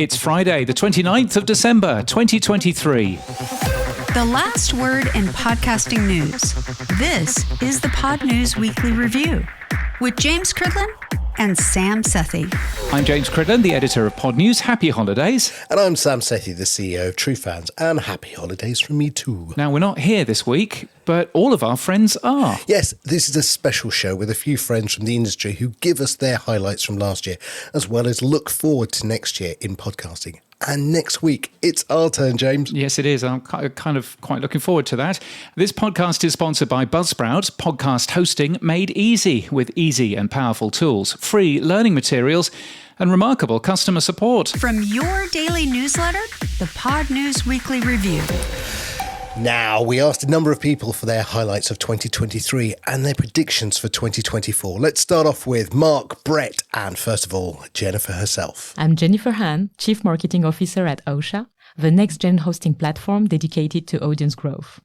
It's Friday, the 29th of December, 2023. The last word in podcasting news. This is the Podnews Weekly Review with James Cridland and Sam Sethi. I'm James Cridland, the editor of Podnews. Happy holidays. And I'm Sam Sethi, the CEO of True Fans, and happy holidays from me too. Now, we're not here this week, but all of our friends are. Yes, this is a special show with a few friends from the industry who give us their highlights from last year, as well as look forward to next year in podcasting. And next week, it's our turn, James. Yes, it is. I'm kind of quite looking forward to that. This podcast is sponsored by Buzzsprout, podcast hosting made easy with easy and powerful tools, free learning materials, and remarkable customer support. From your daily newsletter, the Podnews Weekly Review. Now, we asked a number of people for their highlights of 2023 and their predictions for 2024. Let's start off with Mark, Brett, and first of all, Jennifer herself. I'm Jennifer Han, Chief Marketing Officer at Ausha, the next-gen hosting platform dedicated to audience growth.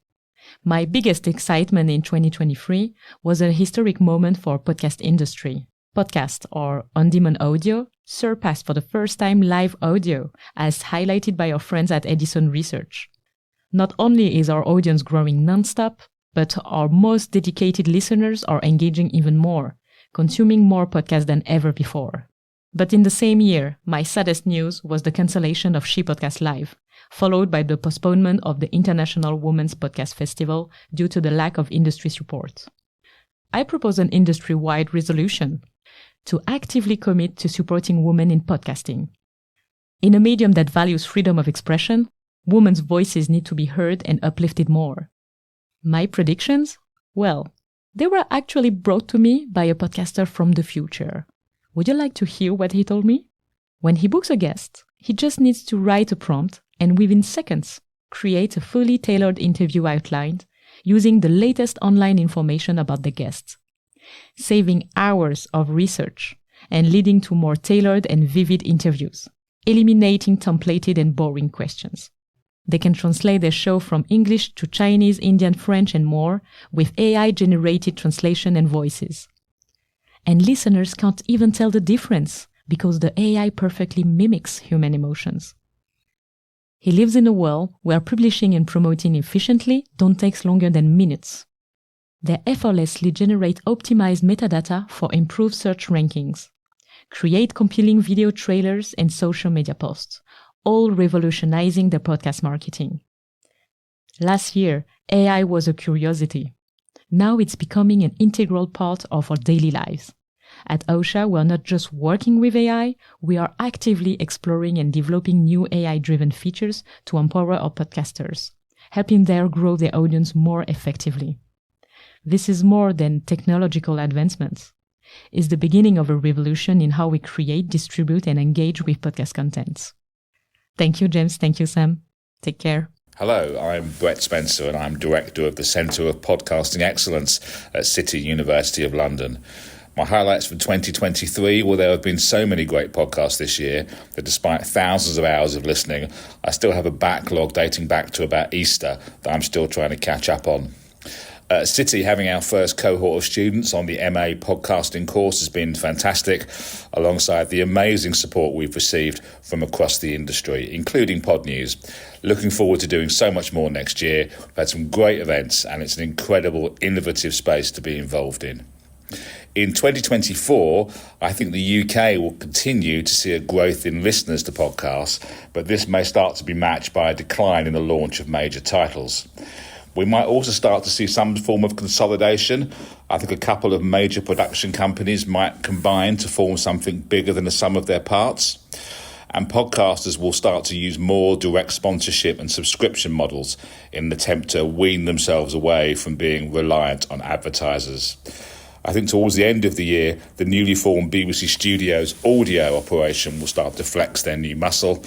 My biggest excitement in 2023 was a historic moment for podcast industry. Podcast, or on-demand audio, surpassed for the first time live audio, as highlighted by our friends at Edison Research. Not only is our audience growing non-stop, but our most dedicated listeners are engaging even more, consuming more podcasts than ever before. But in the same year, my saddest news was the cancellation of She Podcast Live, followed by the postponement of the International Women's Podcast Festival due to the lack of industry support. I propose an industry-wide resolution to actively commit to supporting women in podcasting. In a medium that values freedom of expression, women's voices need to be heard and uplifted more. My predictions? Well, they were actually brought to me by a podcaster from the future. Would you like to hear what he told me? When he books a guest, he just needs to write a prompt and within seconds, create a fully tailored interview outline using the latest online information about the guest, saving hours of research and leading to more tailored and vivid interviews, eliminating templated and boring questions. They can translate their show from English to Chinese, Indian, French, and more with AI-generated translation and voices. And listeners can't even tell the difference because the AI perfectly mimics human emotions. He lives in a world where publishing and promoting efficiently don't take longer than minutes. They effortlessly generate optimized metadata for improved search rankings, create compelling video trailers and social media posts, all revolutionizing the podcast marketing. Last year, AI was a curiosity. Now it's becoming an integral part of our daily lives. At Ausha, we're not just working with AI, we are actively exploring and developing new AI-driven features to empower our podcasters, helping them grow their audience more effectively. This is more than technological advancements. It's the beginning of a revolution in how we create, distribute, and engage with podcast contents. Thank you, James. Thank you, Sam. Take care. Hello, I'm Brett Spencer and I'm Director of the Centre of Podcasting Excellence at City University of London. My highlights for 2023, well, there have been so many great podcasts this year that despite thousands of hours of listening, I still have a backlog dating back to about Easter that I'm still trying to catch up on. At City, having our first cohort of students on the MA podcasting course has been fantastic, alongside the amazing support we've received from across the industry, including Podnews. Looking forward to doing so much more next year. We've had some great events and it's an incredible, innovative space to be involved in. In 2024, I think the UK will continue to see a growth in listeners to podcasts, but this may start to be matched by a decline in the launch of major titles. We might also start to see some form of consolidation. I think a couple of major production companies might combine to form something bigger than the sum of their parts. And podcasters will start to use more direct sponsorship and subscription models in an attempt to wean themselves away from being reliant on advertisers. I think towards the end of the year, the newly formed BBC Studios audio operation will start to flex their new muscle,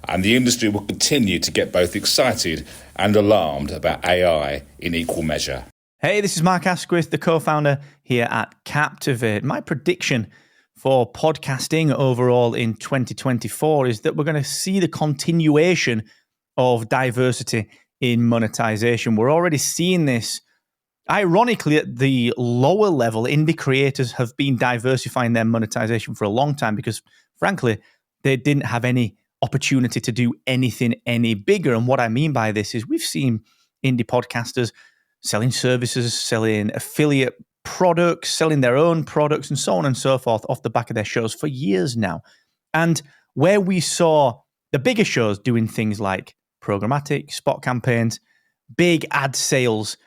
and the industry will continue to get both excited and alarmed about AI in equal measure. Hey, this is Mark Asquith, the co-founder here at Captivate. My prediction for podcasting overall in 2024 is that we're going to see the continuation of diversity in monetization. We're already seeing this. Ironically, at the lower level, indie creators have been diversifying their monetization for a long time because, frankly, they didn't have any opportunity to do anything any bigger. And what I mean by this is we've seen indie podcasters selling services, selling affiliate products, selling their own products, and so on and so forth off the back of their shows for years now. And where we saw the bigger shows doing things like programmatic, spot campaigns, big ad sales,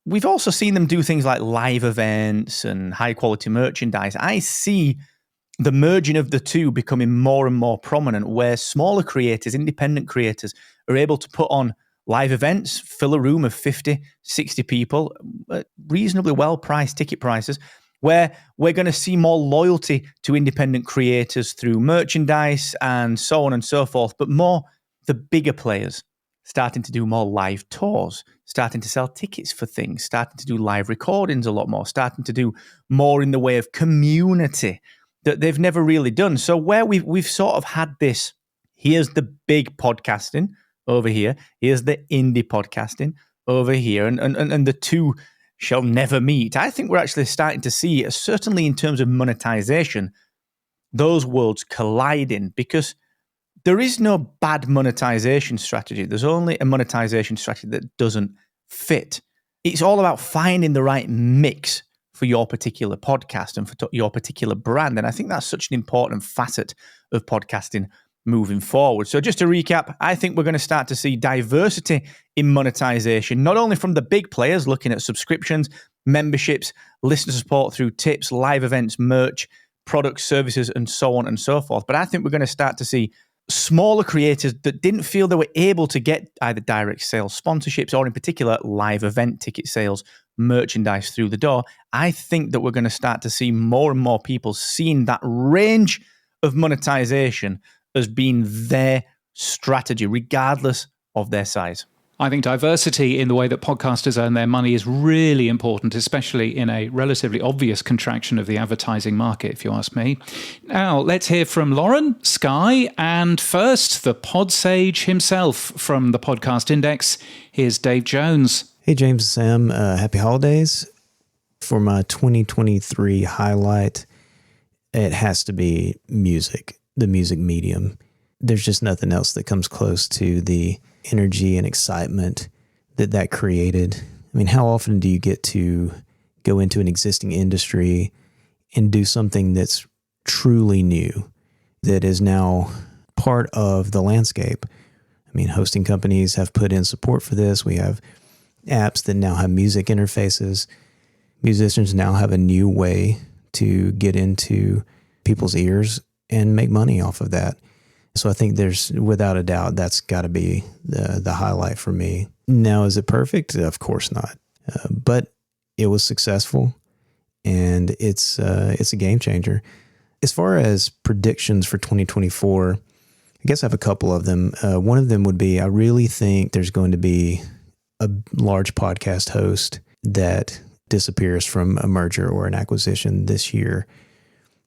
we've also seen them do things like live events and high-quality merchandise. I see the merging of the two becoming more and more prominent, where smaller creators, independent creators, are able to put on live events, fill a room of 50, 60 people, at reasonably well-priced ticket prices, where we're going to see more loyalty to independent creators through merchandise and so on and so forth, but more the bigger players starting to do more live tours, starting to sell tickets for things, starting to do live recordings a lot more, starting to do more in the way of community that they've never really done. So where we've sort of had this, here's the big podcasting over here, here's the indie podcasting over here, and the two shall never meet. I think we're actually starting to see, certainly in terms of monetization, those worlds colliding, because there is no bad monetization strategy. There's only a monetization strategy that doesn't fit. It's all about finding the right mix for your particular podcast and for your particular brand. And I think that's such an important facet of podcasting moving forward. So just to recap, I think we're going to start to see diversity in monetization, not only from the big players looking at subscriptions, memberships, listener support through tips, live events, merch, products, services, and so on and so forth. But I think we're going to start to see smaller creators that didn't feel they were able to get either direct sales sponsorships or in particular live event ticket sales, merchandise through the door. I think that we're going to start to see more and more people seeing that range of monetization as being their strategy, regardless of their size. I think diversity in the way that podcasters earn their money is really important, especially in a relatively obvious contraction of the advertising market, if you ask me. Now, let's hear from Lauren, Skye, and first, the pod sage himself from the Podcast Index. Here's Dave Jones. Hey, James and Sam. Happy holidays. For my 2023 highlight, it has to be music, the music medium. There's just nothing else that comes close to the energy and excitement that created. I mean, how often do you get to go into an existing industry and do something that's truly new, that is now part of the landscape? I mean, hosting companies have put in support for this. We have apps that now have music interfaces. Musicians now have a new way to get into people's ears and make money off of that. So I think there's, without a doubt, that's got to be the highlight for me. Now, is it perfect? Of course not. But it was successful, and it's a game changer. As far as predictions for 2024, I guess I have a couple of them. One of them would be, I really think there's going to be a large podcast host that disappears from a merger or an acquisition this year.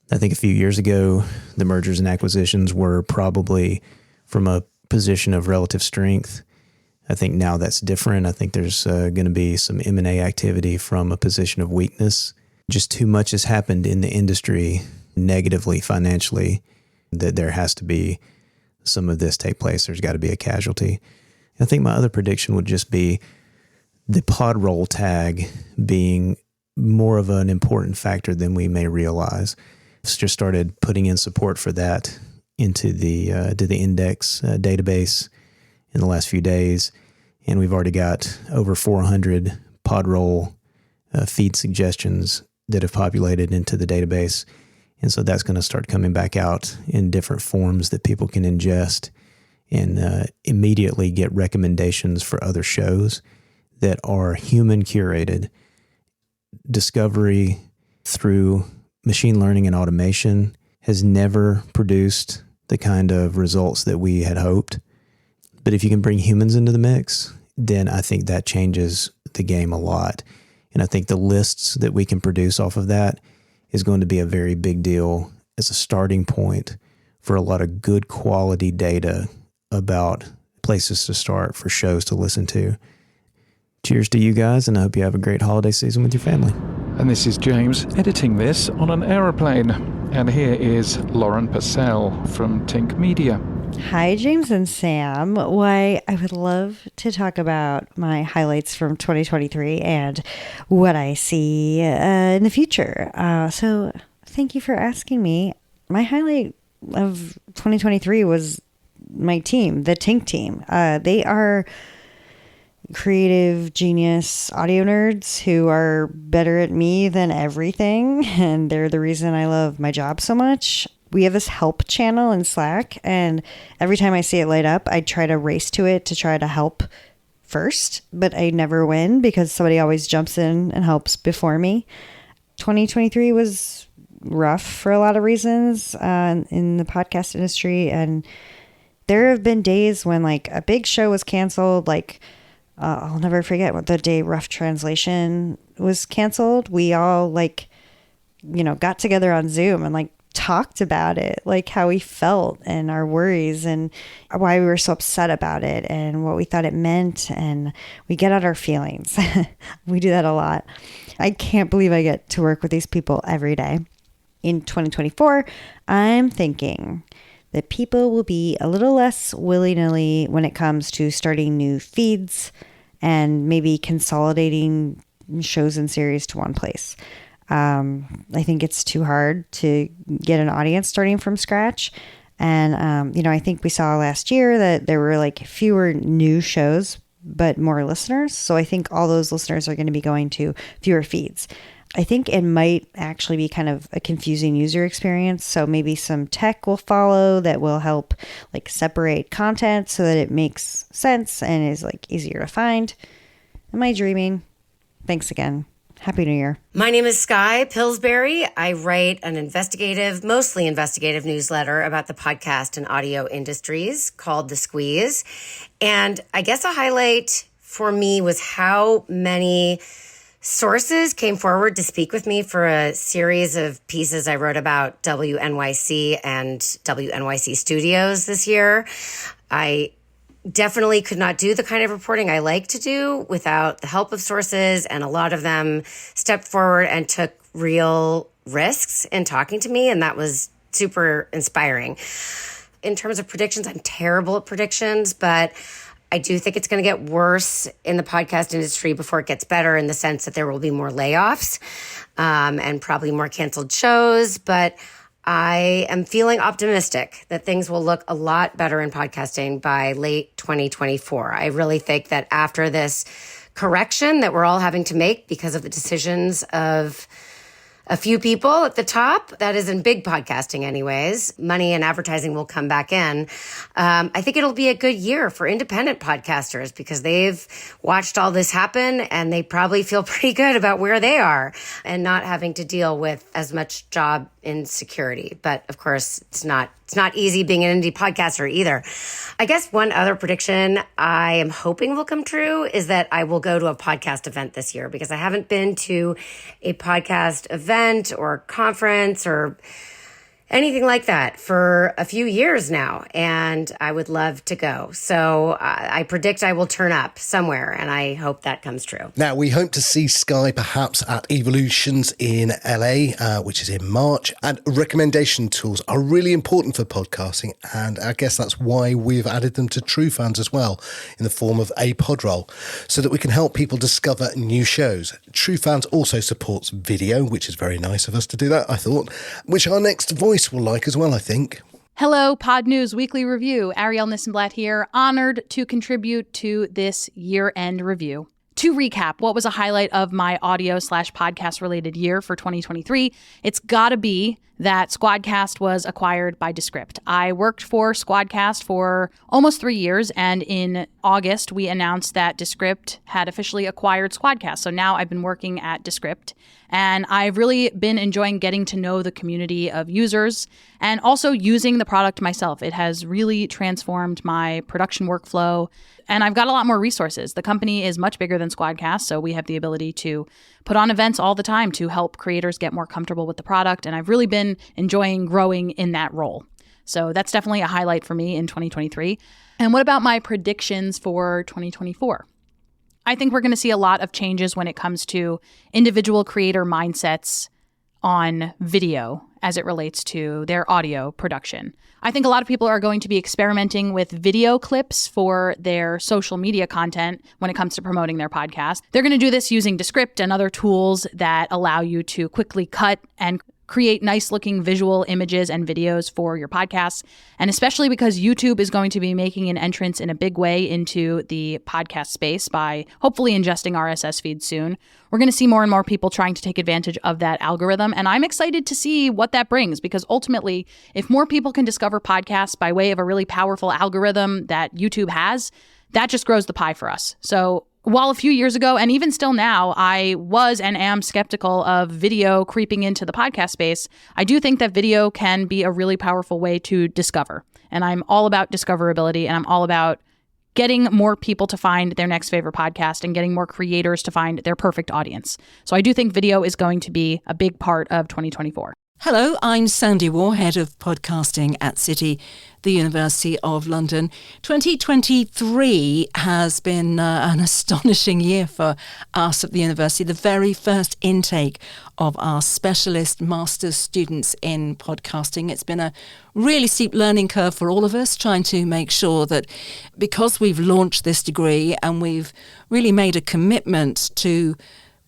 I think a few years ago, the mergers and acquisitions were probably from a position of relative strength. I think now that's different. I think there's going to be some M&A activity from a position of weakness. Just too much has happened in the industry negatively, financially, that there has to be some of this take place. There's got to be a casualty. I think my other prediction would just be the pod roll tag being more of an important factor than we may realize. Just started putting in support for that into the index database in the last few days, and we've already got over 400 podroll feed suggestions that have populated into the database, and so that's going to start coming back out in different forms that people can ingest and immediately get recommendations for other shows that are human curated. Discovery through machine learning and automation has never produced the kind of results that we had hoped. But if you can bring humans into the mix, then I think that changes the game a lot. And I think the lists that we can produce off of that is going to be a very big deal as a starting point for a lot of good quality data about places to start for shows to listen to. Cheers to you guys, and I hope you have a great holiday season with your family. And this is James editing this on an aeroplane. And here is Lauren Passell from Tink Media. Hi, James and Sam. Why, I would love to talk about my highlights from 2023 and what I see in the future. So thank you for asking me. My highlight of 2023 was my team, the Tink team. They are creative genius audio nerds who are better at me than everything, and they're the reason I love my job so much. We have this help channel in Slack, and every time I see it light up, I try to race to it to try to help first, but I never win because somebody always jumps in and helps before me. 2023 was rough for a lot of reasons in the podcast industry, and there have been days when like a big show was canceled, like I'll never forget what the day Rough Translation was canceled. We all got together on Zoom and talked about it, like how we felt and our worries and why we were so upset about it and what we thought it meant. And we get out our feelings. We do that a lot. I can't believe I get to work with these people every day. In 2024, I'm thinking that people will be a little less willy-nilly when it comes to starting new feeds and maybe consolidating shows and series to one place. I think it's too hard to get an audience starting from scratch. And, I think we saw last year that there were fewer new shows, but more listeners. So I think all those listeners are going to be going to fewer feeds. I think it might actually be kind of a confusing user experience. So maybe some tech will follow that will help separate content so that it makes sense and is easier to find. Am I dreaming? Thanks again. Happy New Year. My name is Skye Pillsbury. I write an mostly investigative newsletter about the podcast and audio industries called The Squeeze. And I guess a highlight for me was how many sources came forward to speak with me for a series of pieces I wrote about WNYC and WNYC Studios this year. I definitely could not do the kind of reporting I like to do without the help of sources, and a lot of them stepped forward and took real risks in talking to me, and that was super inspiring. In terms of predictions, I'm terrible at predictions, but I do think it's going to get worse in the podcast industry before it gets better, in the sense that there will be more layoffs and probably more canceled shows. But I am feeling optimistic that things will look a lot better in podcasting by late 2024. I really think that after this correction that we're all having to make because of the decisions of a few people at the top, that is in big podcasting anyways, money and advertising will come back in. I think it'll be a good year for independent podcasters because they've watched all this happen and they probably feel pretty good about where they are and not having to deal with as much job insecurity. But of course, it's not easy being an indie podcaster either. I guess one other prediction I am hoping will come true is that I will go to a podcast event this year, because I haven't been to a podcast event or conference or anything like that for a few years now, and I would love to go. So I predict I will turn up somewhere, and I hope that comes true. Now, we hope to see Skye perhaps at Evolutions in LA, which is in March, and recommendation tools are really important for podcasting, and I guess that's why we've added them to True Fans as well, in the form of a pod roll, so that we can help people discover new shows. True Fans also supports video, which is very nice of us to do that, I thought, which our next voice will like as well, I think. Hello, Podnews Weekly Review. Arielle Nissenblatt here, honored to contribute to this year-end review. To recap, what was a highlight of my audio/podcast related year for 2023? It's gotta be that Squadcast was acquired by Descript. I worked for Squadcast for almost 3 years, and in August, we announced that Descript had officially acquired Squadcast. So now I've been working at Descript, and I've really been enjoying getting to know the community of users and also using the product myself. It has really transformed my production workflow, and I've got a lot more resources. The company is much bigger than Squadcast, so we have the ability to put on events all the time to help creators get more comfortable with the product, and I've really been enjoying growing in that role. So that's definitely a highlight for me in 2023. And what about my predictions for 2024? I think we're going to see a lot of changes when it comes to individual creator mindsets on video as it relates to their audio production. I think a lot of people are going to be experimenting with video clips for their social media content when it comes to promoting their podcast. They're going to do this using Descript and other tools that allow you to quickly cut and create nice looking visual images and videos for your podcasts. And especially because YouTube is going to be making an entrance in a big way into the podcast space by hopefully ingesting RSS feeds soon. We're going to see more and more people trying to take advantage of that algorithm. And I'm excited to see what that brings, because ultimately, if more people can discover podcasts by way of a really powerful algorithm that YouTube has, that just grows the pie for us. So while a few years ago, and even still now, I was and am skeptical of video creeping into the podcast space, I do think that video can be a really powerful way to discover. And I'm all about discoverability, and I'm all about getting more people to find their next favorite podcast and getting more creators to find their perfect audience. So I do think video is going to be a big part of 2024. Hello, I'm Sandy Warr, Head of Podcasting at City, the University of London. 2023 has been an astonishing year for us at the university. The very first intake of our specialist master's students in podcasting. It's been a really steep learning curve for all of us, trying to make sure that because we've launched this degree and we've really made a commitment to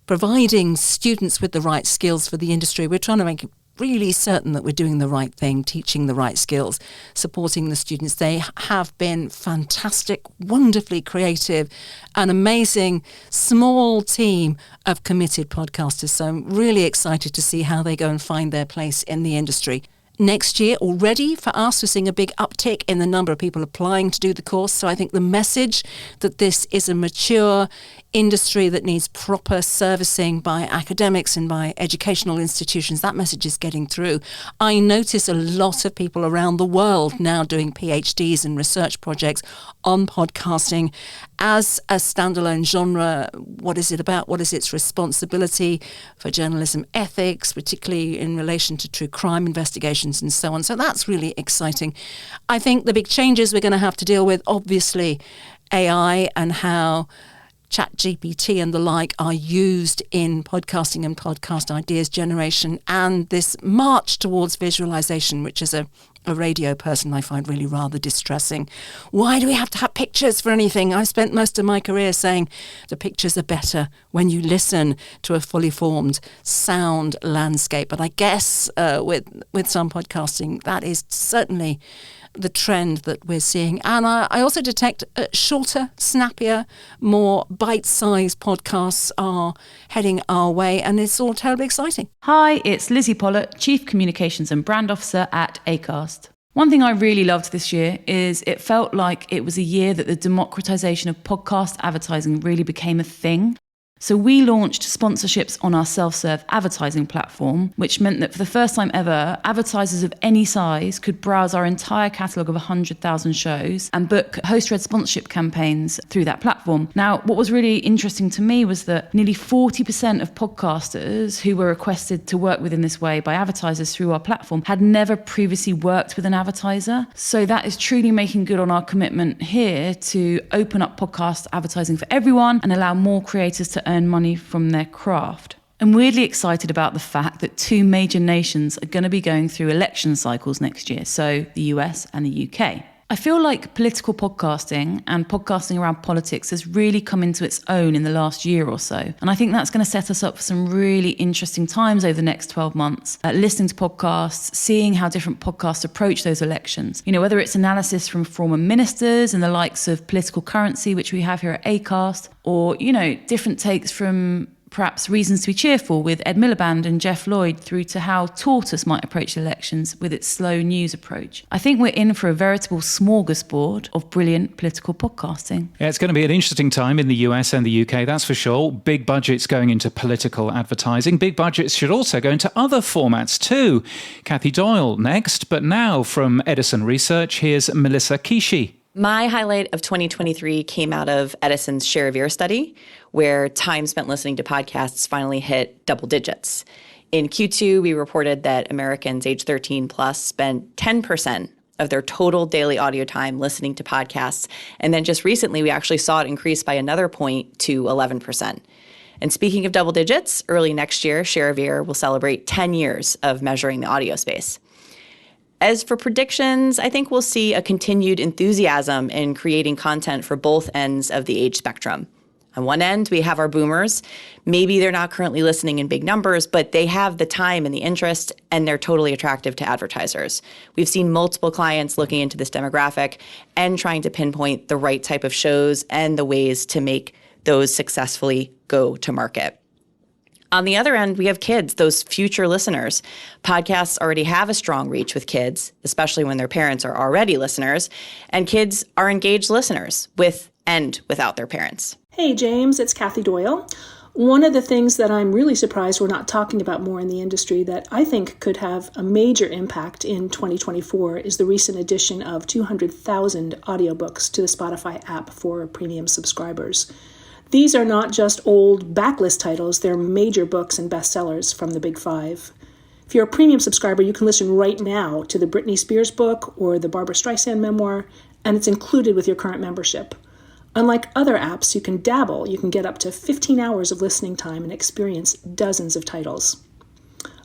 providing students with the right skills for the industry, we're trying to make it really certain that we're doing the right thing, teaching the right skills, supporting the students. They have been fantastic, wonderfully creative, an amazing small team of committed podcasters. So I'm really excited to see how they go and find their place in the industry. Next year already for us, we're seeing a big uptick in the number of people applying to do the course. So I think the message that this is a mature industry that needs proper servicing by academics and by educational institutions, that message is getting through. I notice a lot of people around the world now doing PhDs and research projects on podcasting as a standalone genre. What is it about? What is its responsibility for journalism ethics, particularly in relation to true crime investigations and so on? So that's really exciting. I think the big changes we're going to have to deal with, obviously, AI and how ChatGPT and the like are used in podcasting and podcast ideas generation, and this march towards visualization, which is a radio person I find really rather distressing. Why do we have to have pictures for anything? I've spent most of my career saying the pictures are better when you listen to a fully formed sound landscape. But I guess with some podcasting, that is certainly the trend that we're seeing. And I also detect shorter, snappier, more bite-sized podcasts are heading our way, and it's all terribly exciting. Hi, it's Lizzy Pollott, Chief Communications and Brand Officer at Acast. One thing I really loved this year is it felt like it was a year that the democratization of podcast advertising really became a thing. So we launched sponsorships on our self-serve advertising platform, which meant that for the first time ever, advertisers of any size could browse our entire catalogue of 100,000 shows and book host-read sponsorship campaigns through that platform. Now, what was really interesting to me was that nearly 40% of podcasters who were requested to work with in this way by advertisers through our platform had never previously worked with an advertiser. So that is truly making good on our commitment here to open up podcast advertising for everyone and allow more creators to earn money from their craft. I'm weirdly excited about the fact that two major nations are going to be going through election cycles next year, so the US and the UK. I feel like political podcasting and podcasting around politics has really come into its own in the last year or so. And I think that's going to set us up for some really interesting times over the next 12 months, listening to podcasts, seeing how different podcasts approach those elections. You know, whether it's analysis from former ministers and the likes of political currency, which we have here at Acast, or, you know, different takes from perhaps Reasons to be Cheerful with Ed Miliband and Jeff Lloyd, through to how Tortoise might approach elections with its slow news approach. I think we're in for a veritable smorgasbord of brilliant political podcasting. Yeah, it's going to be an interesting time in the US and the UK, that's for sure. Big budgets going into political advertising. Big budgets should also go into other formats too. Kathy Doyle next, but now from Edison Research, here's Melissa Kiesche. My highlight of 2023 came out of Edison's Share of Ear study, where time spent listening to podcasts finally hit double digits. In Q2, we reported that Americans age 13 plus spent 10% of their total daily audio time listening to podcasts. And then just recently, we actually saw it increase by another point to 11%. And speaking of double digits, early next year, Share of Ear will celebrate 10 years of measuring the audio space. As for predictions, I think we'll see a continued enthusiasm in creating content for both ends of the age spectrum. On one end, we have our boomers. Maybe they're not currently listening in big numbers, but they have the time and the interest, and they're totally attractive to advertisers. We've seen multiple clients looking into this demographic and trying to pinpoint the right type of shows and the ways to make those successfully go to market. On the other end, we have kids, those future listeners. Podcasts already have a strong reach with kids, especially when their parents are already listeners, and kids are engaged listeners with and without their parents. Hey, James, it's Kathy Doyle. One of the things that I'm really surprised we're not talking about more in the industry that I think could have a major impact in 2024 is the recent addition of 200,000 audiobooks to the Spotify app for premium subscribers. These are not just old backlist titles, they're major books and bestsellers from the Big Five. If you're a premium subscriber, you can listen right now to the Britney Spears book or the Barbra Streisand memoir, and it's included with your current membership. Unlike other apps, you can dabble. You can get up to 15 hours of listening time and experience dozens of titles.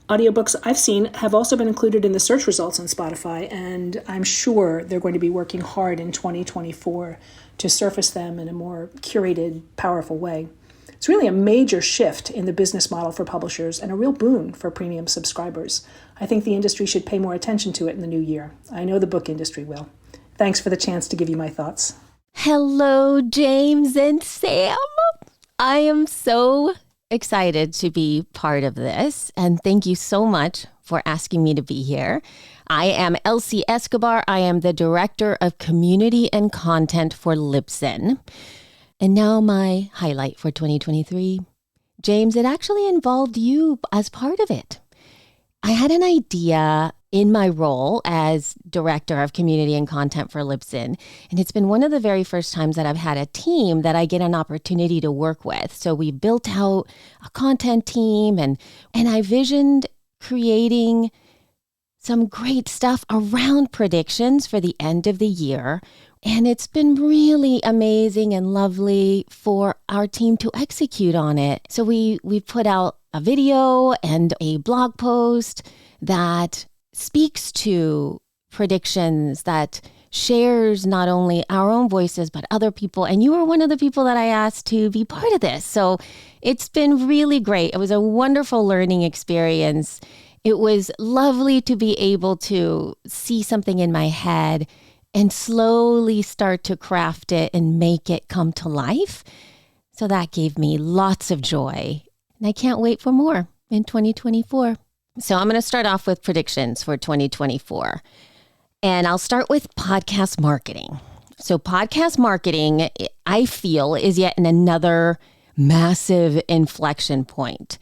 Audiobooks I've seen have also been included in the search results on Spotify, and I'm sure they're going to be working hard in 2024 to surface them in a more curated, powerful way. It's really a major shift in the business model for publishers and a real boon for premium subscribers. I think the industry should pay more attention to it in the new year. I know the book industry will. Thanks for the chance to give you my thoughts. Hello, James and Sam. I am so excited to be part of this, and thank you so much for asking me to be here. I am Elsie Escobar. I am the Director of Community and Content for Libsyn. And now my highlight for 2023. James, it actually involved you as part of it. I had an idea in my role as Director of Community and Content for Libsyn, and it's been one of the very first times that I've had a team that I get an opportunity to work with. So we built out a content team, and I visioned creating some great stuff around predictions for the end of the year. And it's been really amazing and lovely for our team to execute on it. So we put out a video and a blog post that speaks to predictions, that shares not only our own voices, but other people. And you were one of the people that I asked to be part of this. So it's been really great. It was a wonderful learning experience. It was lovely to be able to see something in my head and slowly start to craft it and make it come to life. So that gave me lots of joy. And I can't wait for more in 2024. So I'm going to start off with predictions for 2024. And I'll start with podcast marketing. So podcast marketing, I feel, is yet another massive inflection point.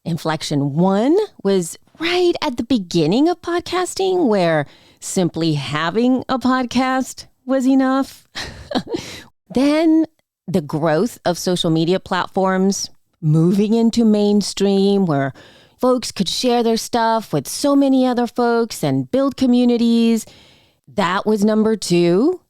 Inflection 1 was right at the beginning of podcasting, where simply having a podcast was enough. Then the growth of social media platforms moving into mainstream, where folks could share their stuff with so many other folks and build communities. That was number 2.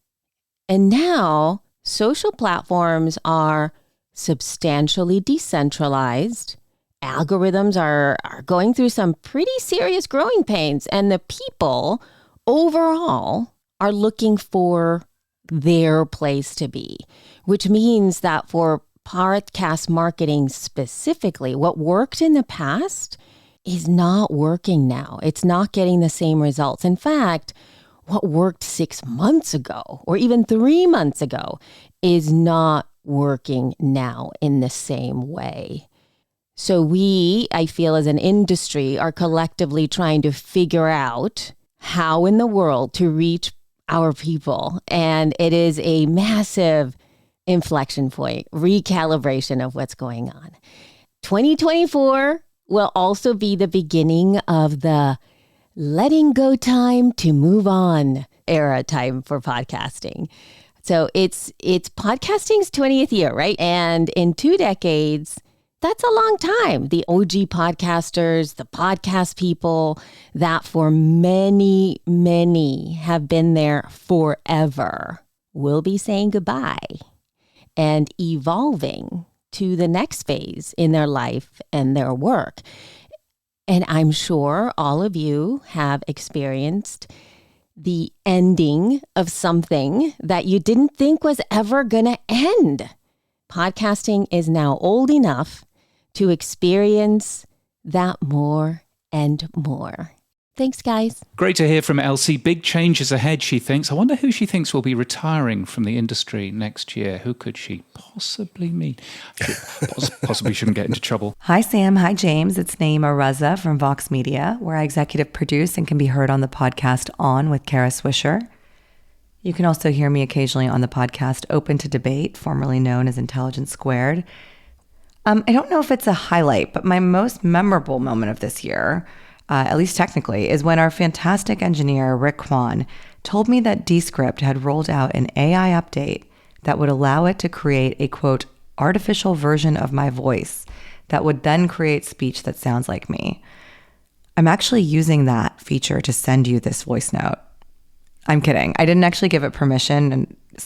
And now social platforms are substantially decentralized. Algorithms are going through some pretty serious growing pains, and the people overall are looking for their place to be, which means that for podcast marketing specifically, what worked in the past is not working now. It's not getting the same results. In fact, what worked 6 months ago or even 3 months ago is not working now in the same way. So we, I feel as an industry, are collectively trying to figure out how in the world to reach our people. And it is a massive inflection point, recalibration of what's going on. 2024 will also be the beginning of the letting go time to move on era time for podcasting. So it's podcasting's 20th year, right? And in 2 decades, that's a long time. The OG podcasters, the podcast people that for many, many have been there forever will be saying goodbye and evolving to the next phase in their life and their work. And I'm sure all of you have experienced the ending of something that you didn't think was ever going to end. Podcasting is now old enough to experience that more and more. Thanks, guys. Great to hear from Elsie. Big changes ahead, she thinks. I wonder who she thinks will be retiring from the industry next year. Who could she possibly mean? Possibly shouldn't get into trouble. Hi, Sam. Hi, James. It's Nayeema Raza from Vox Media, where I executive produce and can be heard on the podcast On with Kara Swisher. You can also hear me occasionally on the podcast Open to Debate, formerly known as Intelligence Squared. I don't know if it's a highlight, but my most memorable moment of this year, at least technically, is when our fantastic engineer, Rick Kwan, told me that Descript had rolled out an AI update that would allow it to create a, quote, artificial version of my voice that would then create speech that sounds like me. I'm actually using that feature to send you this voice note. I'm kidding. I didn't actually give it permission and it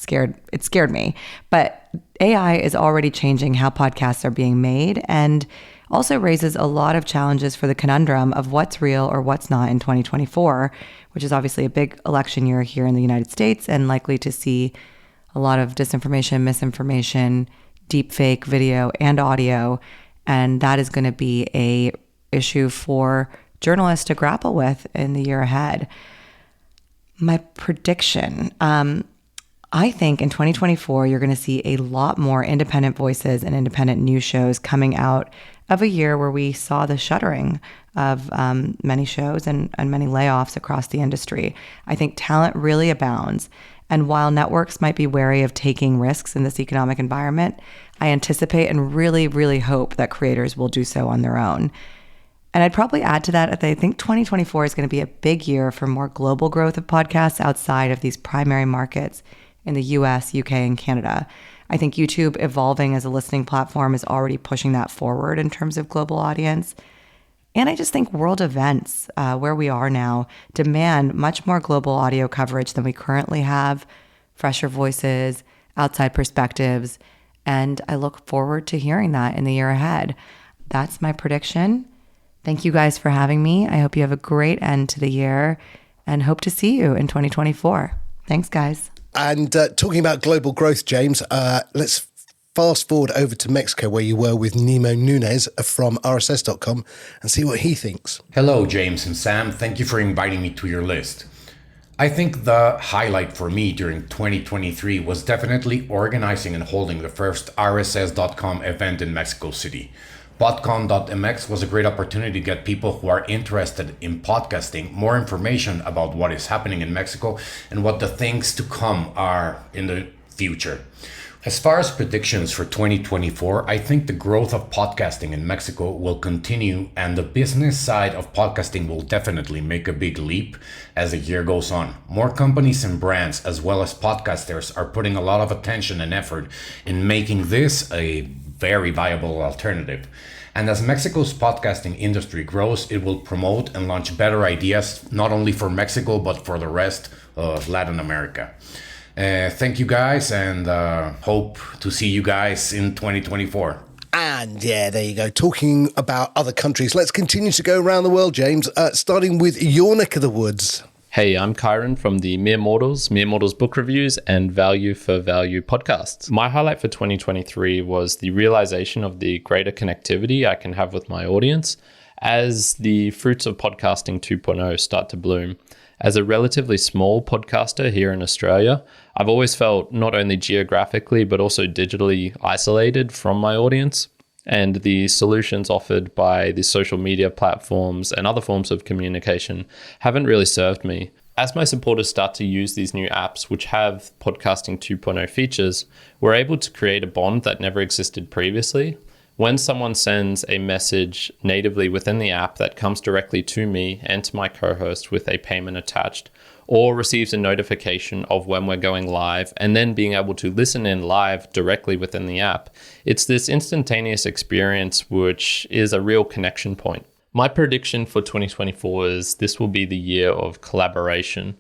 scared me. But AI is already changing how podcasts are being made and also raises a lot of challenges for the conundrum of what's real or what's not in 2024, which is obviously a big election year here in the United States and likely to see a lot of disinformation, misinformation, deepfake video and audio. And that is going to be a issue for journalists to grapple with in the year ahead. My prediction, I think in 2024, you're going to see a lot more independent voices and independent news shows coming out of a year where we saw the shuttering of many shows and many layoffs across the industry. I think talent really abounds. And while networks might be wary of taking risks in this economic environment, I anticipate and really, really hope that creators will do so on their own. And I'd probably add to that, I think 2024 is going to be a big year for more global growth of podcasts outside of these primary markets in the US, UK, and Canada. I think YouTube evolving as a listening platform is already pushing that forward in terms of global audience. And I just think world events, where we are now, demand much more global audio coverage than we currently have, fresher voices, outside perspectives, and I look forward to hearing that in the year ahead. That's my prediction. Thank you guys for having me. I hope you have a great end to the year and hope to see you in 2024. Thanks, guys. And talking about global growth, James, let's fast forward over to Mexico, where you were with Memo Nuñez from RSS.com, and see what he thinks. Hello, James and Sam. Thank you for inviting me to your list. I think the highlight for me during 2023 was definitely organizing and holding the first RSS.com event in Mexico City. Podcon.mx was a great opportunity to get people who are interested in podcasting more information about what is happening in Mexico and what the things to come are in the future. As far as predictions for 2024, I think the growth of podcasting in Mexico will continue, and the business side of podcasting will definitely make a big leap as the year goes on. More companies and brands, as well as podcasters, are putting a lot of attention and effort in making this a very viable alternative. And as Mexico's podcasting industry grows, it will promote and launch better ideas, not only for Mexico, but for the rest of Latin America. Thank you guys, and hope to see you guys in 2024. And yeah, there you go. Talking about other countries, let's continue to go around the world, James, starting with your neck of the woods. Hey, I'm Kyrin from the Mere Mortals Book Reviews, and Value for Value podcasts. My highlight for 2023 was the realization of the greater connectivity I can have with my audience as the fruits of podcasting 2.0 start to bloom. As a relatively small podcaster here in Australia, I've always felt not only geographically but also digitally isolated from my audience, and the solutions offered by the social media platforms and other forms of communication haven't really served me. As my supporters start to use these new apps which have podcasting 2.0 features, we're able to create a bond that never existed previously. When someone sends a message natively within the app that comes directly to me and to my co-host with a payment attached, or receives a notification of when we're going live, and then being able to listen in live directly within the app, it's this instantaneous experience which is a real connection point. My prediction for 2024 is this will be the year of collaboration.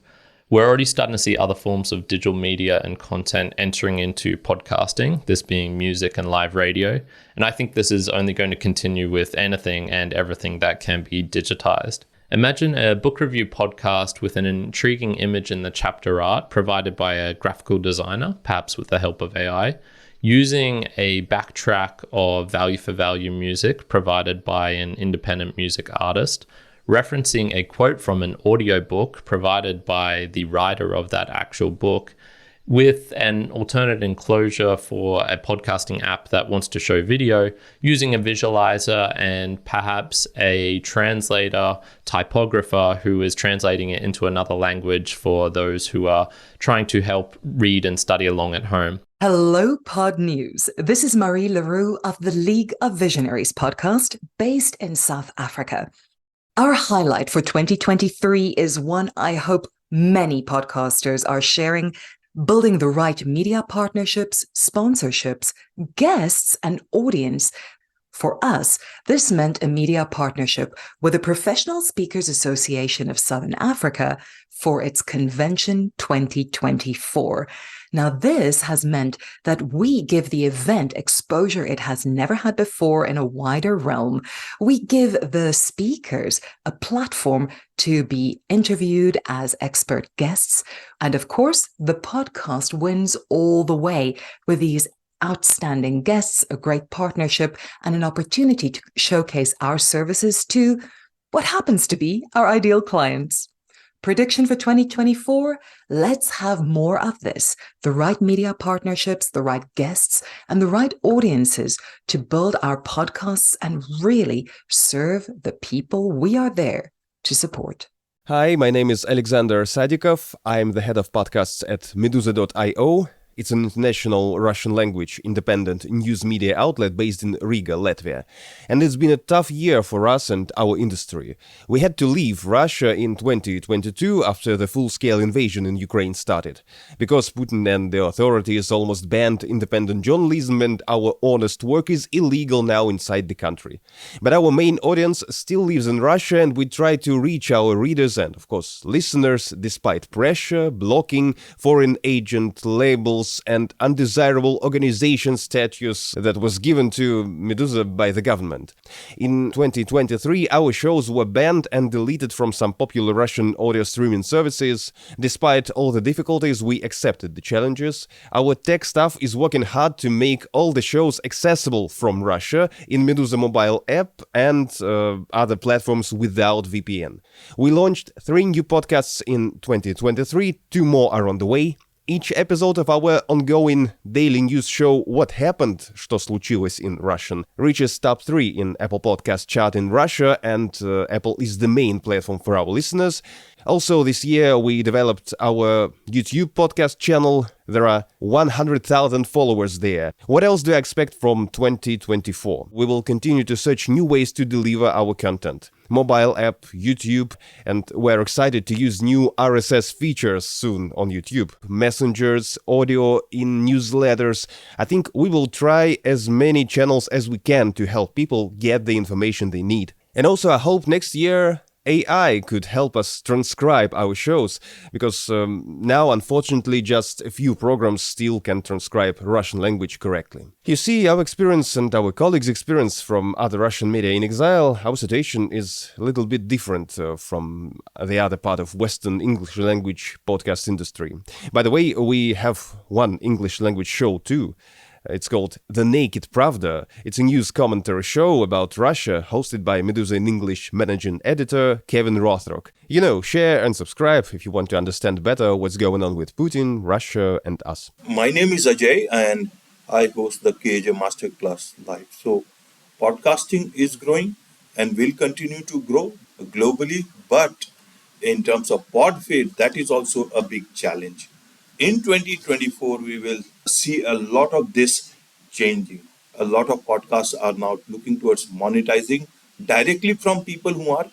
We're already starting to see other forms of digital media and content entering into podcasting, this being music and live radio. And I think this is only going to continue with anything and everything that can be digitized. Imagine a book review podcast with an intriguing image in the chapter art provided by a graphical designer, perhaps with the help of AI, using a backtrack of value for value music provided by an independent music artist, referencing a quote from an audiobook provided by the writer of that actual book, with an alternate enclosure for a podcasting app that wants to show video, using a visualizer and perhaps a translator, typographer who is translating it into another language for those who are trying to help read and study along at home. Hello, Pod News. This is Marie Leroux of the League of Visionaries podcast, based in South Africa. Our highlight for 2023 is one I hope many podcasters are sharing: building the right media partnerships, sponsorships, guests, and audience. For us, this meant a media partnership with the Professional Speakers Association of Southern Africa for its Convention 2024. Now, this has meant that we give the event exposure it has never had before in a wider realm. We give the speakers a platform to be interviewed as expert guests. And of course, the podcast wins all the way with these outstanding guests, a great partnership, and an opportunity to showcase our services to what happens to be our ideal clients. Prediction for 2024, let's have more of this. The right media partnerships, the right guests, and the right audiences to build our podcasts and really serve the people we are there to support. Hi, my name is Alexander Sadikov. I'm the head of podcasts at Meduza.io. It's an international Russian language independent news media outlet based in Riga, Latvia. And it's been a tough year for us and our industry. We had to leave Russia in 2022 after the full-scale invasion in Ukraine started. Because Putin and the authorities almost banned independent journalism, and our honest work is illegal now inside the country. But our main audience still lives in Russia, and we try to reach our readers and, of course, listeners despite pressure, blocking, foreign agent labels, and undesirable organization status that was given to Meduza by the government. In 2023, our shows were banned and deleted from some popular Russian audio streaming services. Despite all the difficulties, we accepted the challenges. Our tech staff is working hard to make all the shows accessible from Russia in Meduza mobile app and other platforms without VPN. We launched 3 new podcasts in 2023, 2 more are on the way. Each episode of our ongoing daily news show What Happened, Что случилось in Russian, reaches top 3 in Apple Podcast chart in Russia, and Apple is the main platform for our listeners. Also, this year we developed our YouTube podcast channel. There are 100,000 followers there. What else do I expect from 2024? We will continue to search new ways to deliver our content. Mobile app, YouTube, and we're excited to use new RSS features soon on YouTube. Messengers, audio in newsletters. I think we will try as many channels as we can to help people get the information they need. And also, I hope next year AI could help us transcribe our shows, because now, unfortunately, just a few programs still can transcribe Russian language correctly. You see, our experience and our colleagues' experience from other Russian media in exile, our situation is a little bit different from the other part of Western English language podcast industry. By the way, we have one English language show too. It's called The Naked Pravda. It's a news commentary show about Russia, hosted by Meduza in English managing editor Kevin Rothrock. You know, share and subscribe if you want to understand better what's going on with Putin, Russia, and us. My name is Ajay, and I host the Kiesche Masterclass Live. So, podcasting is growing and will continue to grow globally, but in terms of pod fade, that is also a big challenge. In 2024, we will see a lot of this changing. A lot of podcasts are now looking towards monetizing directly from people who are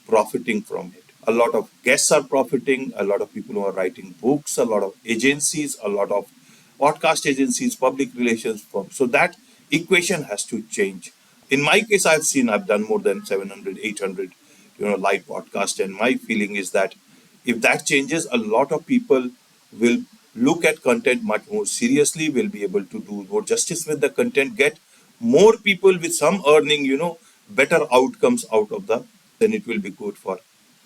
profiting from it. A lot of guests are profiting, a lot of people who are writing books, a lot of agencies, a lot of podcast agencies, public relations firms. So that equation has to change. In my case, I've done more than 700, 800 live podcasts, and my feeling is that If that changes, a lot of people will look at content much more seriously, will be able to do more justice with the content, get more people with some earning, better outcomes out of then it will be good for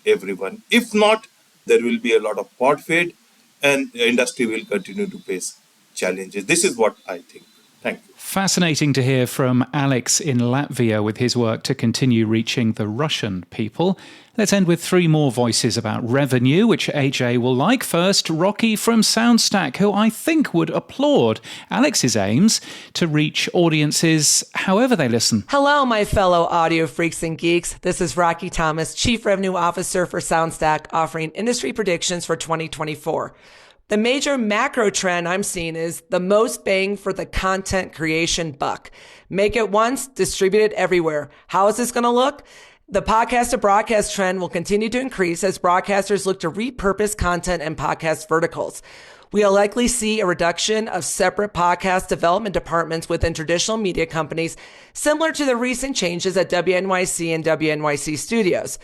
everyone. If not, there will be a lot of pod fade and the industry will continue to face challenges. This is what I think. Thank you. Fascinating to hear from Alex in Latvia with his work to continue reaching the Russian people. Let's end with 3 more voices about revenue, which AJ will like. First, Rockie from SoundStack, who I think would applaud Alex's aims to reach audiences however they listen. Hello, my fellow audio freaks and geeks. This is Rockie Thomas, Chief Revenue Officer for SoundStack, offering industry predictions for 2024. The major macro trend I'm seeing is the most bang for the content creation buck. Make it once, distribute it everywhere. How is this going to look? The podcast to broadcast trend will continue to increase as broadcasters look to repurpose content and podcast verticals. We'll likely see a reduction of separate podcast development departments within traditional media companies, similar to the recent changes at WNYC and WNYC Studios.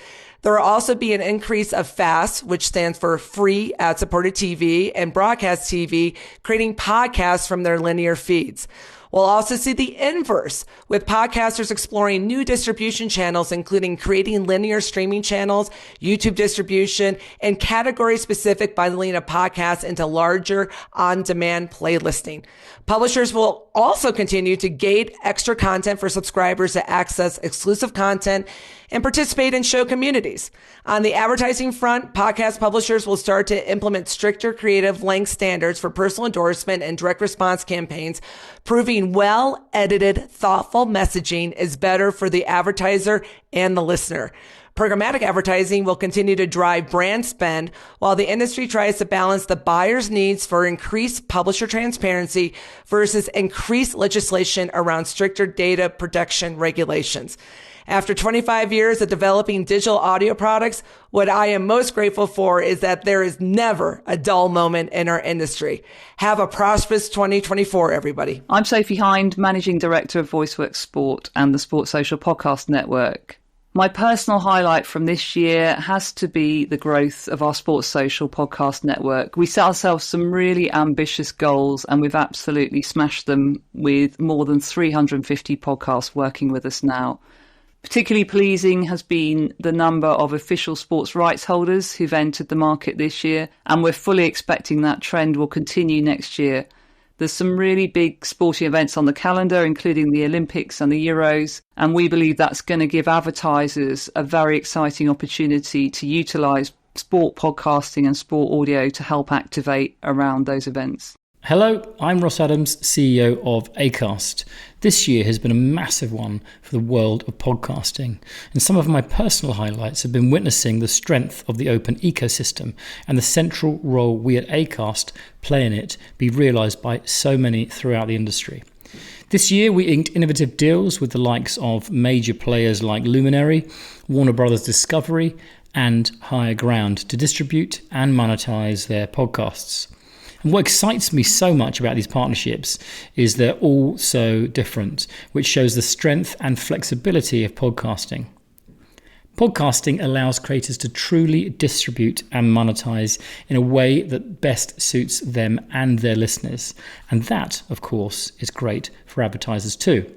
There will also be an increase of FAST, which stands for Free Ad-Supported TV, and Broadcast TV, creating podcasts from their linear feeds. We'll also see the inverse, with podcasters exploring new distribution channels, including creating linear streaming channels, YouTube distribution, and category-specific bundling of podcasts into larger on-demand playlisting. Publishers will also continue to gate extra content for subscribers to access exclusive content and participate in show communities. On the advertising front, podcast publishers will start to implement stricter creative length standards for personal endorsement and direct response campaigns, proving well-edited, thoughtful messaging is better for the advertiser and the listener. Programmatic advertising will continue to drive brand spend while the industry tries to balance the buyer's needs for increased publisher transparency versus increased legislation around stricter data protection regulations. After 25 years of developing digital audio products, what I am most grateful for is that there is never a dull moment in our industry. Have a prosperous 2024, everybody. I'm Sophie Hind, Managing Director of Voiceworks Sport and the Sports Social Podcast Network. My personal highlight from this year has to be the growth of our Sports Social Podcast Network. We set ourselves some really ambitious goals and we've absolutely smashed them with more than 350 podcasts working with us now. Particularly pleasing has been the number of official sports rights holders who've entered the market this year, and we're fully expecting that trend will continue next year. There's some really big sporting events on the calendar, including the Olympics and the Euros, and we believe that's going to give advertisers a very exciting opportunity to utilise sport podcasting and sport audio to help activate around those events. Hello, I'm Ross Adams, CEO of Acast. This year has been a massive one for the world of podcasting, and some of my personal highlights have been witnessing the strength of the open ecosystem and the central role we at Acast play in it be realised by so many throughout the industry. This year we inked innovative deals with the likes of major players like Luminary, Warner Brothers Discovery and Higher Ground to distribute and monetize their podcasts. And what excites me so much about these partnerships is they're all so different, which shows the strength and flexibility of podcasting. Podcasting allows creators to truly distribute and monetize in a way that best suits them and their listeners. And that, of course, is great for advertisers too.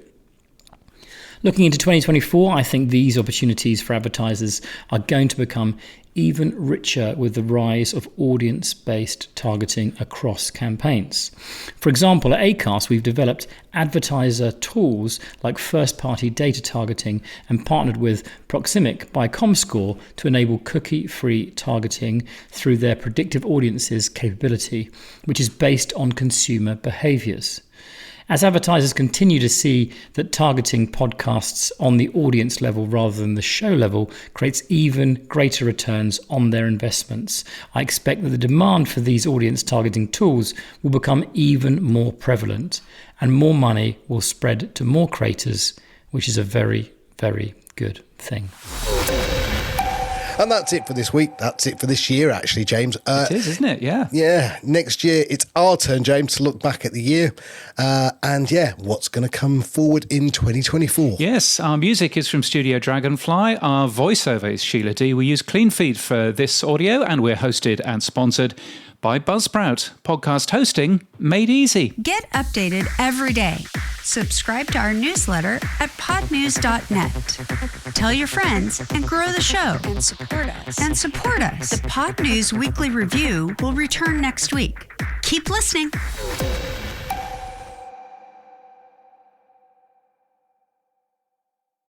Looking into 2024, I think these opportunities for advertisers are going to become even richer with the rise of audience-based targeting across campaigns. For example, at Acast, we've developed advertiser tools like first-party data targeting and partnered with Proximic by Comscore to enable cookie-free targeting through their predictive audiences capability, which is based on consumer behaviors. As advertisers continue to see that targeting podcasts on the audience level rather than the show level creates even greater returns on their investments, I expect that the demand for these audience targeting tools will become even more prevalent and more money will spread to more creators, which is a very, very good thing. And that's it for this week. That's it for this year, actually, James. It is, isn't it? Yeah. Yeah. Next year, it's our turn, James, to look back at the year. And what's going to come forward in 2024? Yes, our music is from Studio Dragonfly. Our voiceover is Sheila D. We use CleanFeed for this audio, and we're hosted and sponsored by Buzzsprout. Podcast hosting made easy. Get updated every day. Subscribe to our newsletter at podnews.net. Tell your friends and grow the show. And support us. The Podnews Weekly Review will return next week. Keep listening.